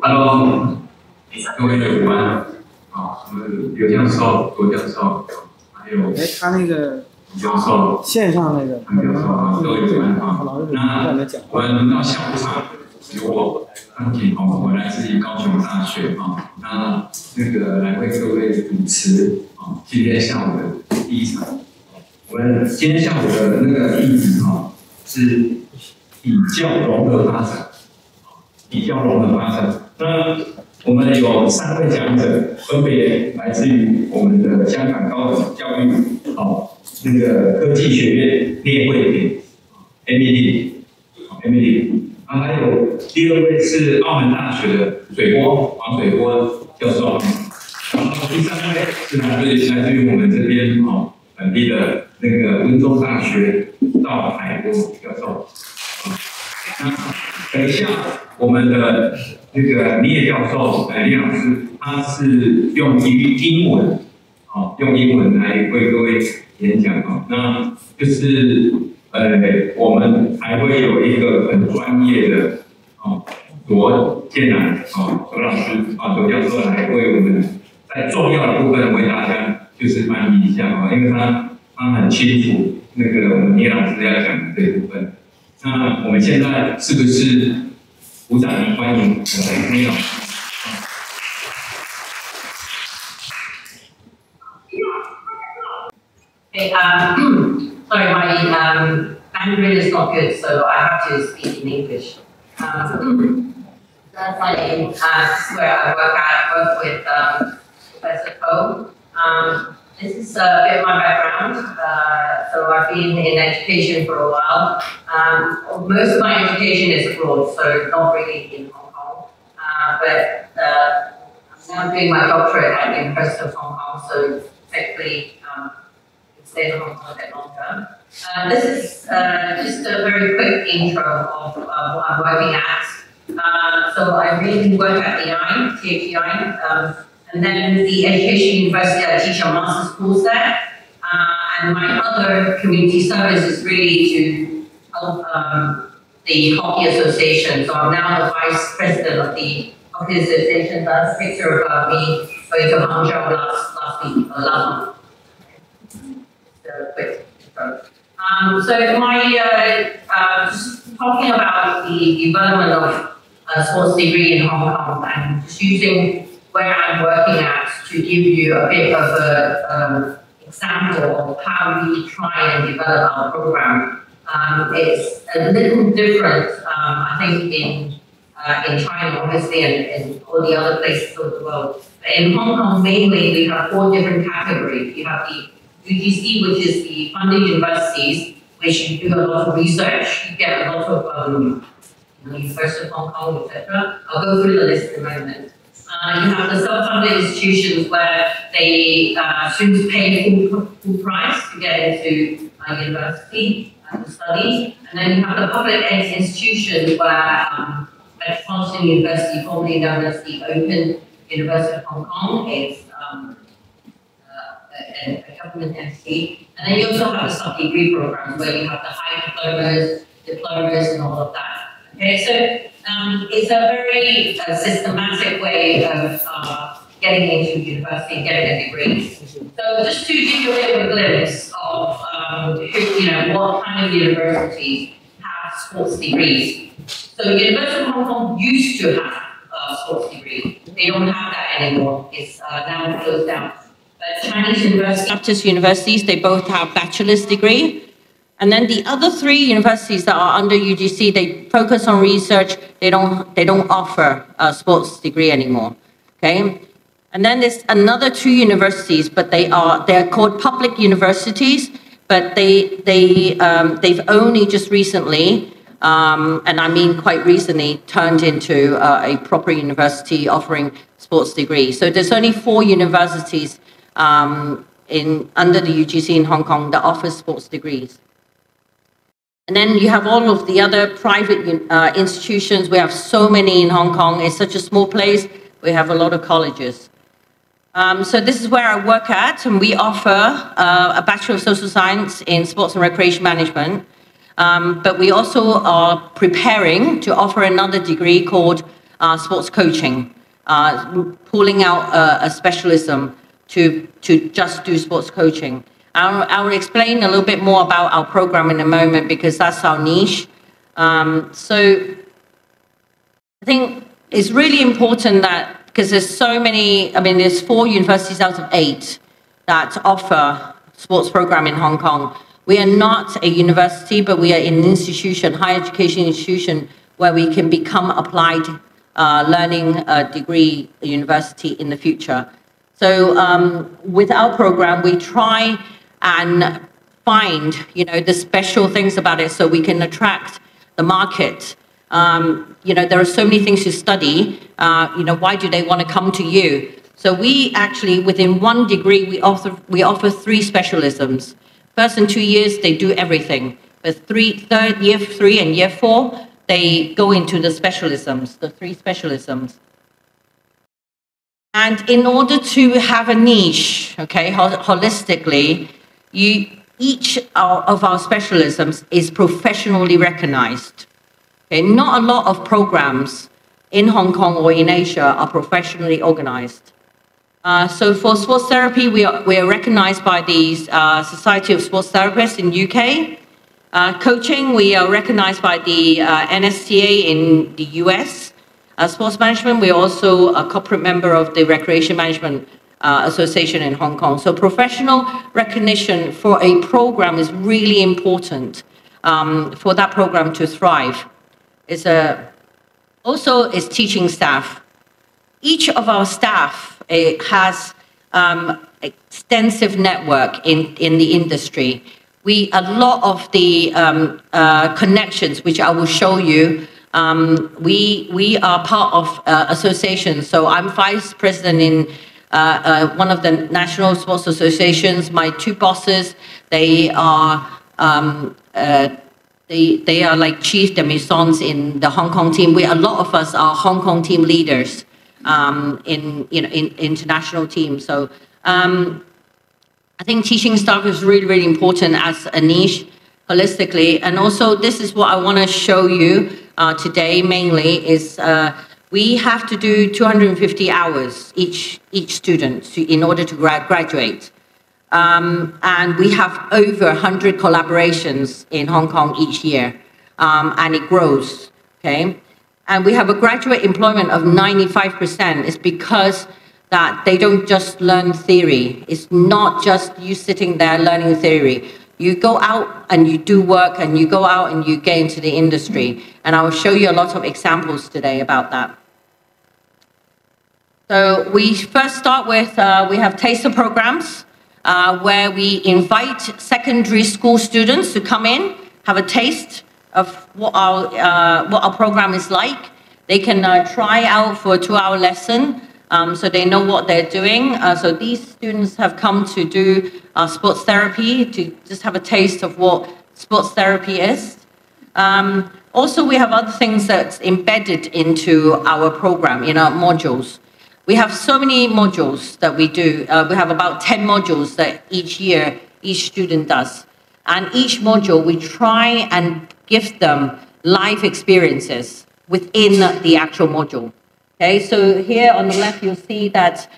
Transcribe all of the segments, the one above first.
Hello， 各位午安。我们刘教授、罗教授，还有他那个教授，线上那个教授都有午安啊。那我们到下午场有我张景弘，我来自于高雄大学啊。那个来为各位主持啊，今天下午的第一场。我们今天下午的那个议题是体教融合发展。体教融合发展，那我们有3位讲者，分别来自于我们的香港高等教育那个科技学院聂慧婷 Emily， 还有第2位是澳门大学的黄水波教授，然后第3位是来自于我们这边本地的那个温州大学赵海波教授。等一下，我们的那个聂教授，聂老师，他是用英文，用英文来为各位演讲那就是我们还会有一个很专业的罗建南罗老师罗教授来为我们在重要的部分为大家就是翻译一下因为他很清楚那个我们聂老师要讲的这一部分。那我们现在是不是鼓掌欢迎我们聂老师？Okay, sorry, my Mandarin is not good, so I have to speak in English. That's my name. This is where I work with Professor Ko. This is a bit of my background. So I've been in education for a while. Most of my education is abroad, so not really in Hong Kong. But I'm now doing my doctorate at the University of Hong Kong, so technically it's stayed in Hong Kong a bit longer. This is just a very quick intro of what I'm working at. So I really work at the THEI. And then the Education University, I teach a master's course there. And my other community service is really to help the Hockey Association. So I'm now the vice president of the Hockey Association. That's a picture of me going to Hangzhou last month. So quick intro. So my just talking about the development of a sports degree in Hong Kong and just using where I'm working at to give you a bit of an example of how we try and develop our program. It's a little different, I think, in China, obviously, and all the other places of the world. But in Hong Kong, mainly, we have 4 different categories. You have the UGC, which is the funded universities, which you do a lot of research. You get a lot of University of Hong Kong, etc. I'll go through the list in a moment. You have the self-funded institutions where they students pay full price to get into university to study, and then you have the public institutions where Metropolitan University, formerly known as the Open University of Hong Kong, is a government entity, and then you also have the sub-degree programs where you have the high diplomas, and all of that. Okay, so it's a very systematic way of getting into university and getting a degree. So just to give you a bit of a glimpse of what kind of universities have sports degrees. So University of Hong Kong used to have a sports degree. They don't have that anymore. It's now closed down. But Chinese universities, Baptist universities, they both have bachelor's degree. And then the other 3 universities that are under UGC, they focus on research. They don't offer a sports degree anymore. Okay, and then there's another 2 universities, but they're called public universities. But they've only just recently, and I mean quite recently, turned into a proper university offering sports degrees. So there's only 4 universities under the UGC in Hong Kong that offer sports degrees. And then you have all of the other private institutions. We have so many in Hong Kong. It's such a small place. We have a lot of colleges. So this is where I work at, and we offer a Bachelor of Social Science in Sports and Recreation Management. But we also are preparing to offer another degree called sports coaching, pulling out a specialism to just do sports coaching. I'll explain a little bit more about our program in a moment because that's our niche. So I think it's really important that, because there's so many, I mean, there's 4 universities out of 8 that offer sports program in Hong Kong. We are not a university, but we are an institution, higher education institution, where we can become applied learning degree university in the future. So with our program, we try and find, the special things about it so we can attract the market. There are so many things to study. Why do they want to come to you? So we actually, within 1 degree, we offer 3 specialisms. First and 2 years, they do everything. But year 3 and year 4, they go into the specialisms, the 3 specialisms. And in order to have a niche, okay, holistically, each of our specialisms is professionally recognized. Okay, not a lot of programs in Hong Kong or in Asia are professionally organized. So for sports therapy, we are recognized by the Society of Sports Therapists in UK. Coaching, we are recognized by the NSTA in the US. Sports management, we're also a corporate member of the Recreation Management Association in Hong Kong. So professional recognition for a program is really important for that program to thrive. Also, is teaching staff. Each of our staff has extensive network in the industry. A lot of the connections, which I will show you, we are part of associations. So I'm vice president in one of the national sports associations. My 2 bosses, they are like chief de maisons in the Hong Kong team. A lot of us are Hong Kong team leaders in international teams. So I think teaching staff is really, really important as a niche holistically. And also, this is what I want to show you today mainly is we have to do 250 hours each student in order to graduate. And we have over 100 collaborations in Hong Kong each year, and it grows, okay? And we have a graduate employment of 95%. It's because that they don't just learn theory. It's not just you sitting there learning theory. You go out and you do work, and you go out and you get into the industry. And I will show you a lot of examples today about that. So we first start with, we have taster programs, where we invite secondary school students to come in, have a taste of what our program is like. They can try out for a 2-hour lesson, so they know what they're doing. So these students have come to do sports therapy, to just have a taste of what sports therapy is. Also, we have other things that's embedded into our program, in our modules. We have so many modules that we do. We have about 10 modules that each year, each student does. And each module, we try and give them life experiences within the actual module. Okay, so here on the left, you'll see that,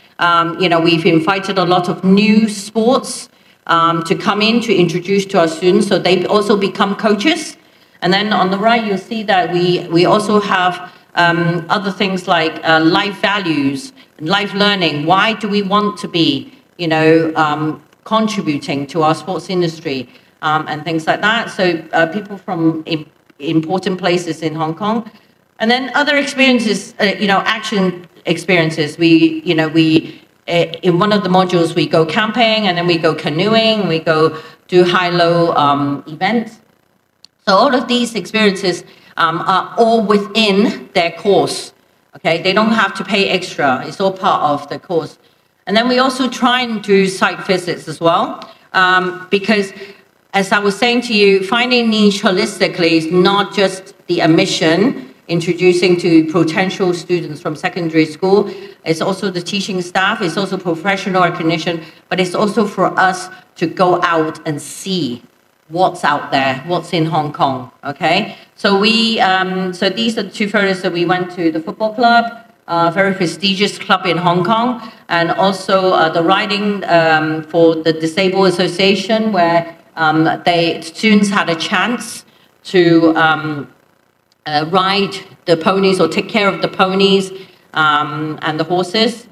we've invited a lot of new sports to come in to introduce to our students, so they also become coaches. And then on the right, you'll see that we also have other things like life values and life learning. Why do we want to be, contributing to our sports industry and things like that? So people from important places in Hong Kong. And then other experiences, action experiences. In one of the modules, we go camping, and then we go canoeing, we go do high-low events. So all of these experiences are all within their course, okay? They don't have to pay extra. It's all part of the course. And then we also try and do site visits as well, because as I was saying to you, finding niche holistically is not just the admission, introducing to potential students from secondary school. It's also the teaching staff. It's also professional recognition, but it's also for us to go out and see what's out there, what's in Hong Kong, okay? So so these are the two photos that we went to the football club, very prestigious club in Hong Kong, and also the riding for the Disabled Association, where students had a chance to ride the ponies or take care of the ponies and the horses.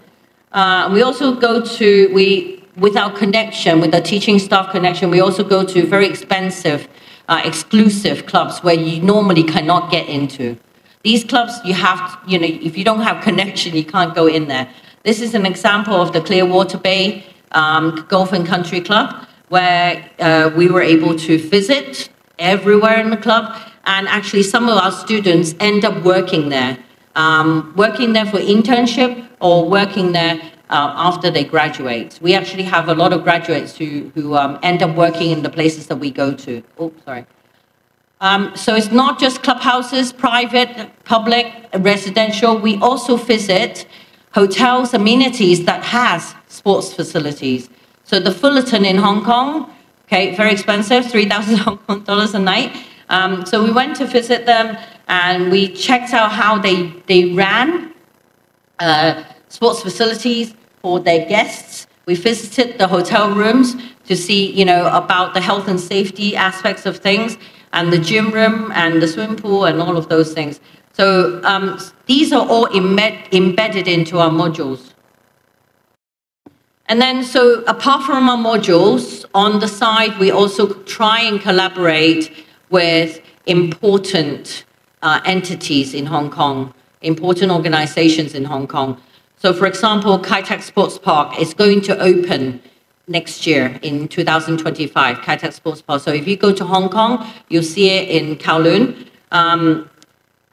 We also go to, with our connection, with the teaching staff connection, we also go to very expensive, exclusive clubs where you normally cannot get into. These clubs, you have, if you don't have connection, you can't go in there. This is an example of the Clearwater Bay Golf and Country Club, where we were able to visit everywhere in the club, and actually some of our students end up working there for internship or working there after they graduate. We actually have a lot of graduates who end up working in the places that we go to. Oh, sorry. So it's not just clubhouses, private, public, residential. We also visit hotels, amenities that has sports facilities. So the Fullerton in Hong Kong, okay, very expensive, 3,000 Hong Kong dollars a night. So we went to visit them and we checked out how they ran sports facilities for their guests. We visited the hotel rooms to see, about the health and safety aspects of things, and the gym room and the swimming pool and all of those things. So these are all embedded into our modules. And then, so apart from our modules, on the side, we also try and collaborate with important entities in Hong Kong, important organizations in Hong Kong. So for example, Kai Tak Sports Park is going to open next year in 2025, Kai Tak Sports Park. So if you go to Hong Kong, you'll see it in Kowloon.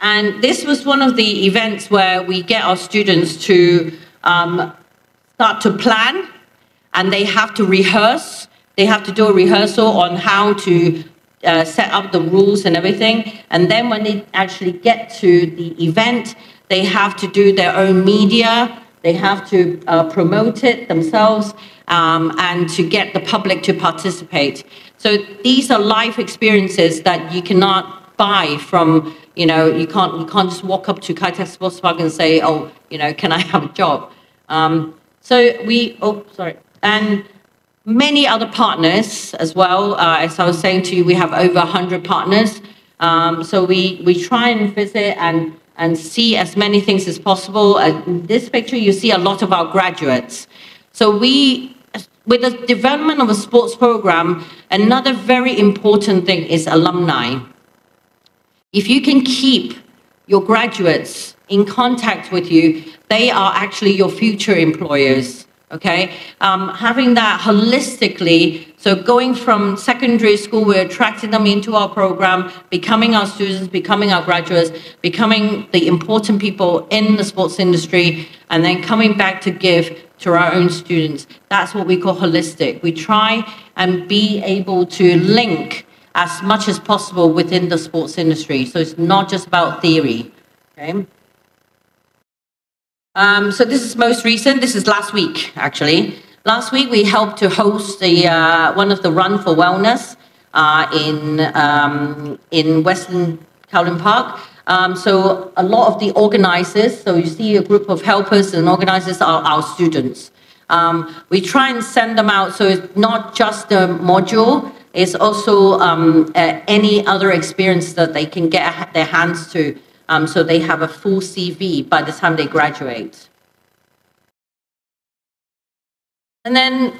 And this was one of the events where we get our students to start to plan, and they have to rehearse. They have to do a rehearsal on how to set up the rules and everything. And then when they actually get to the event, they have to do their own media. They have to promote it themselves and to get the public to participate. So these are life experiences that you cannot buy from, you can't just walk up to Kai Tak Sports Park and say, oh, can I have a job? And many other partners as well. As I was saying to you, we have over 100 partners. So we try and visit and see as many things as possible. In this picture, you see a lot of our graduates. So with the development of a sports program, another very important thing is alumni. If you can keep your graduates in contact with you, they are actually your future employers. Okay, having that holistically, so going from secondary school, we're attracting them into our program, becoming our students, becoming our graduates, becoming the important people in the sports industry, and then coming back to give to our own students. That's what we call holistic. We try and be able to link as much as possible within the sports industry. So it's not just about theory, okay? So this is most recent. This is last week, actually. Last week, we helped to host one of the Run for Wellness in Western Kowloon Park. So a lot of the organizers, so you see a group of helpers and organizers are our students. We try and send them out, so it's not just a module, it's also any other experience that they can get their hands to. So they have a full CV by the time they graduate. And then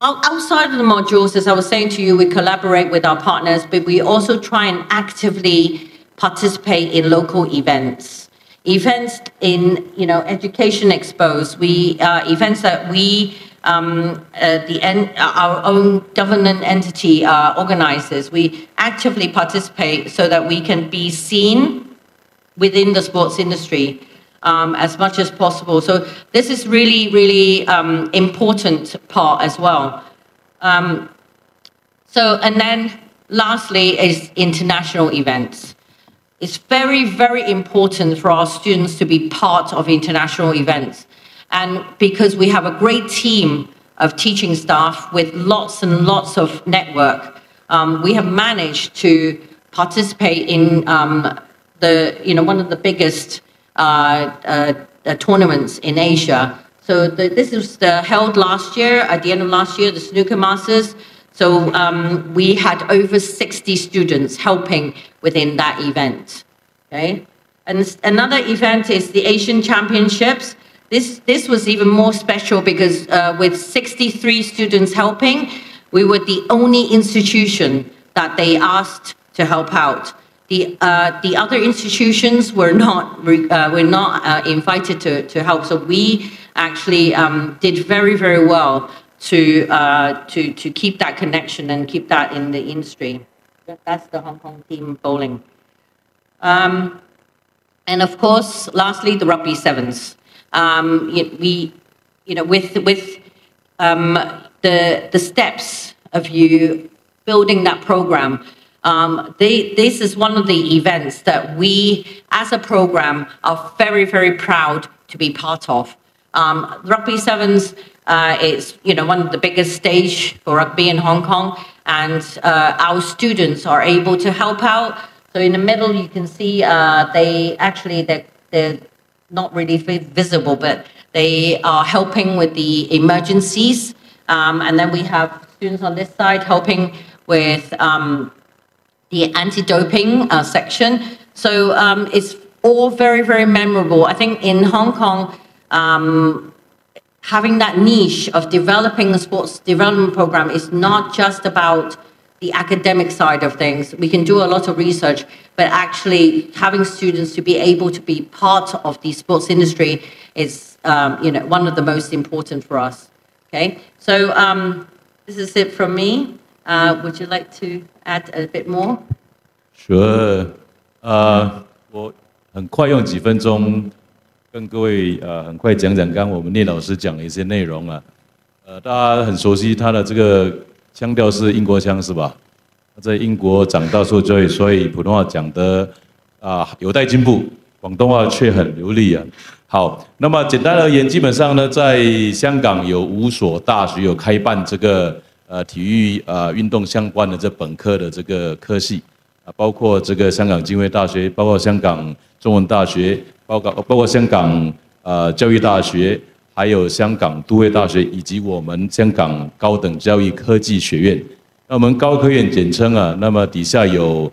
outside of the modules, as I was saying to you, we collaborate with our partners, but we also try and actively participate in local events. Events in, Education Expos, events that we, our own government entity organizes. We actively participate so that we can be seen within the sports industry as much as possible. So this is really, really important part as well. And then lastly is international events. It's very, very important for our students to be part of international events. And because we have a great team of teaching staff with lots and lots of network, we have managed to participate in one of the biggest tournaments in Asia. So this was held last year, at the end of last year, the Snooker Masters. So we had over 60 students helping within that event. Okay, and another event is the Asian Championships. This was even more special because with 63 students helping, we were the only institution that they asked to help out. The other institutions were not invited to help, so we actually did very, very well to keep that connection and keep that in the industry. That's the Hong Kong team bowling. And of course, lastly, the rugby sevens. With the steps of you building that program. This is one of the events that we, as a program, are very, very proud to be part of. Rugby Sevens is, one of the biggest stage for rugby in Hong Kong, and our students are able to help out. So in the middle, you can see they're not really visible, but they are helping with the emergencies. And then we have students on this side helping with the anti-doping section. So it's all very, very memorable. I think in Hong Kong, having that niche of developing a sports development program is not just about the academic side of things. We can do a lot of research, but actually having students to be able to be part of the sports industry is, one of the most important for us. Okay, so this is it from me. Would you like to add a bit more? Sure. 我很快用几分钟跟各位很快讲讲刚刚我们聂老师讲的一些内容啊。大家很熟悉他的这个腔调是英国腔是吧？他在英国长大受教育，所以普通话讲得有待进步，广东话却很流利啊。好，那么简单而言，基本上呢，在香港有5所大学有开办这个体育运动相关的这本科的这个科系包括这个香港浸会大学，包括香港中文大学，包括香港教育大学，还有香港都会大学，以及我们香港高等教育科技学院。那我们高科院简称啊，那么底下有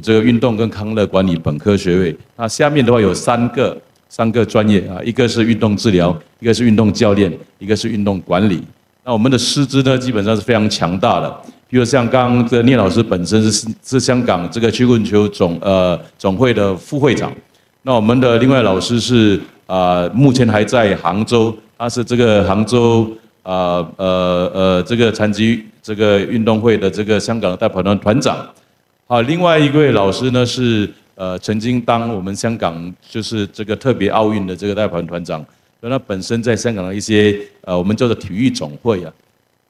这个运动跟康乐管理本科学位。那下面的话有三个专业啊，一个是运动治疗，一个是运动教练，一个是运动管理。那我们的师资呢，基本上是非常强大的。比如像刚刚这个聂老师本身是香港这个曲棍球总会的副会长。那我们的另外老师是目前还在杭州，他是这个杭州这个残疾这个运动会的这个香港的代表团团长。好，另外一位老师呢是曾经当我们香港就是这个特别奥运的这个代表团长，所以他本身在香港的一些我们叫做体育总会啊，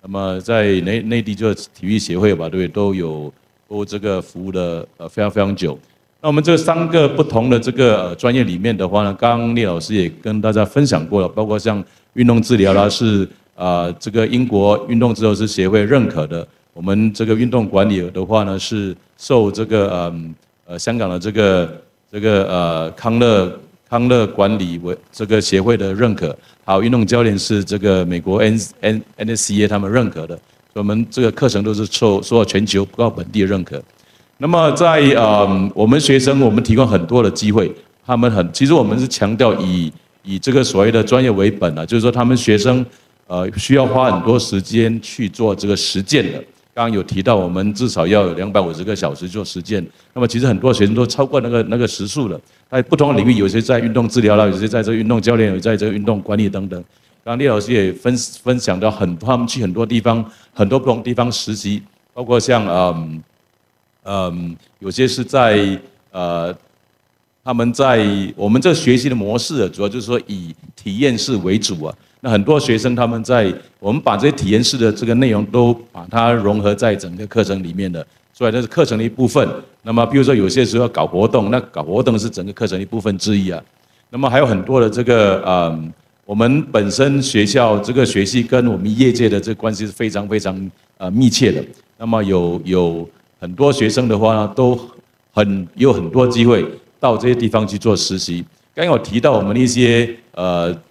那么在内地就是体育协会吧，对不对？都这个服务了非常非常久。那我们这3个不同的这个专业里面的话呢，刚刚聂老师也跟大家分享过了，包括像运动治疗啦，是这个英国运动治疗师协会认可的。我们这个运动管理的话呢，是受这个香港的这个康乐管理这个协会的认可，还有运动教练是这个美国 NSCA 他们认可的，所以我们这个课程都是受到全球包括本地的认可。那么在我们学生，我们提供很多的机会，其实我们是强调以这个所谓的专业为本啊，就是说他们学生需要花很多时间去做这个实践的。刚刚有提到，我们至少要有250个小时做实践。那么其实很多学生都超过那个时数了。在不同的领域，有些在运动治疗啦，有些在这个运动教练，有在这个运动管理等等。刚刚聂老师也分享到他们去很多地方，很多不同地方实习，包括像有些是在他们在我们这学习的模式，主要就是说以体验式为主啊。那很多学生他们我们把这些体验式的这个内容都把它融合在整个课程里面的，所以那是课程的一部分。那么比如说有些时候要搞活动，那搞活动是整个课程的一部分之一啊。那么还有很多的这个我们本身学校这个学系跟我们业界的这个关系是非常非常密切的。那么有很多学生的话呢，都有很多机会到这些地方去做实习。刚刚有提到我们一些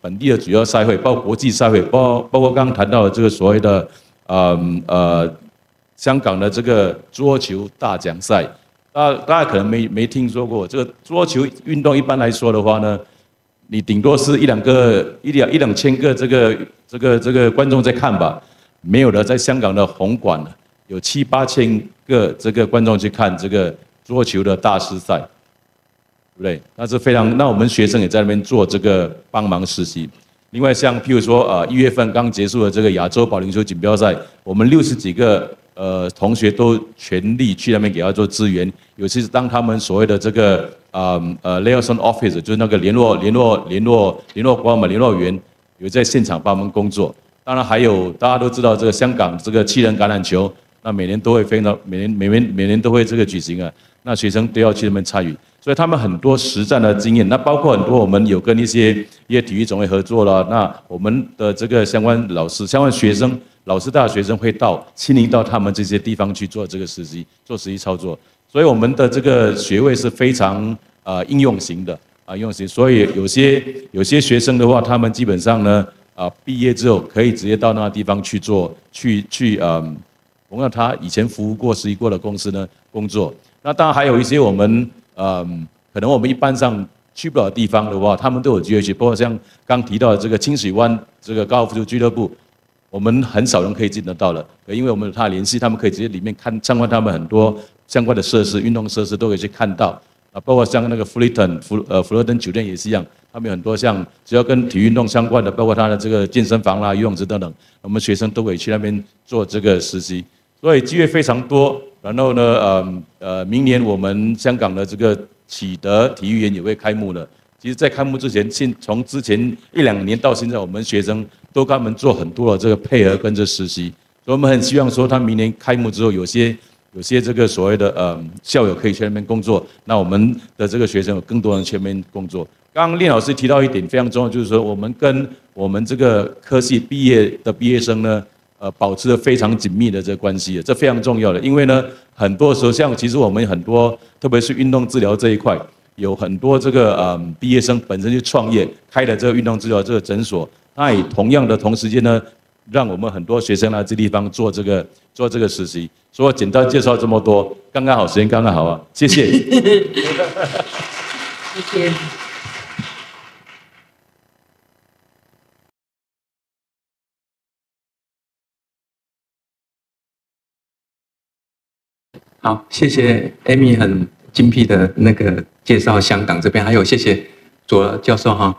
本地的主要赛会，包括国际赛会，包括刚刚谈到的这个所谓的香港的这个桌球大奖赛，大家可能没听说过。这个桌球运动一般来说的话呢，你顶多是一两千个这个观众在看吧，没有的，在香港的红馆有7、8千个这个观众去看这个桌球的大师赛，对不对？那是非常，那我们学生也在那边做这个帮忙实习。另外像譬如说1月份刚结束的这个亚洲保龄球锦标赛，我们60几个同学都全力去那边给他做支援，尤其是当他们所谓的这个liaison officer， 就是那个联络官嘛，联络员有在现场帮我们工作。当然还有大家都知道这个香港这个7人橄榄球，那每年都会每年都会这个举行啊，那学生都要去那边参与。所以他们很多实战的经验，那包括很多我们有跟一些体育总会合作了，那我们的这个相关老师、相关学生、老师大的学生会亲临到他们这些地方去做这个实习操作。所以我们的这个学位是非常应用型的应用型。所以有些学生的话，他们基本上呢毕业之后可以直接到那个地方去做同样他以前服务过、实习过的公司呢工作。那当然还有一些我们可能我们一般上去不了的地方的话，他们都有机会去，包括像刚提到的这个清水湾这个高尔夫球俱乐部，我们很少人可以进得到的，因为我们有他的联系，他们可以直接里面参观他们很多相关的设施、运动设施都可以去看到包括像那个弗乐登酒店也是一样，他们有很多像只要跟体育运动相关的，包括他的这个健身房啦、游泳池等等，我们学生都可以去那边做这个实习，所以机会非常多。然后呢，明年我们香港的这个启德体育园也会开幕了。其实，在开幕之前，从之前1、2年到现在，我们学生都跟他们做很多的这个配合跟这实习，所以我们很希望说，他明年开幕之后，有些这个所谓的校友可以去那边工作，那我们的这个学生有更多人去那边工作。刚刚练老师提到一点非常重要，就是说我们跟我们这个科系毕业生呢。保持了非常紧密的这个关系，这非常重要的。因为呢，很多时候像其实我们很多，特别是运动治疗这一块，有很多这个毕业生本身就创业开了这个运动治疗这个诊所，那也同时间呢，让我们很多学生来这地方做这个实习。所以我简单介绍这么多，刚刚好时间刚刚好啊，谢谢。谢谢。好，谢谢 Amy 很精辟的那个介绍香港这边，还有谢谢左教授哈。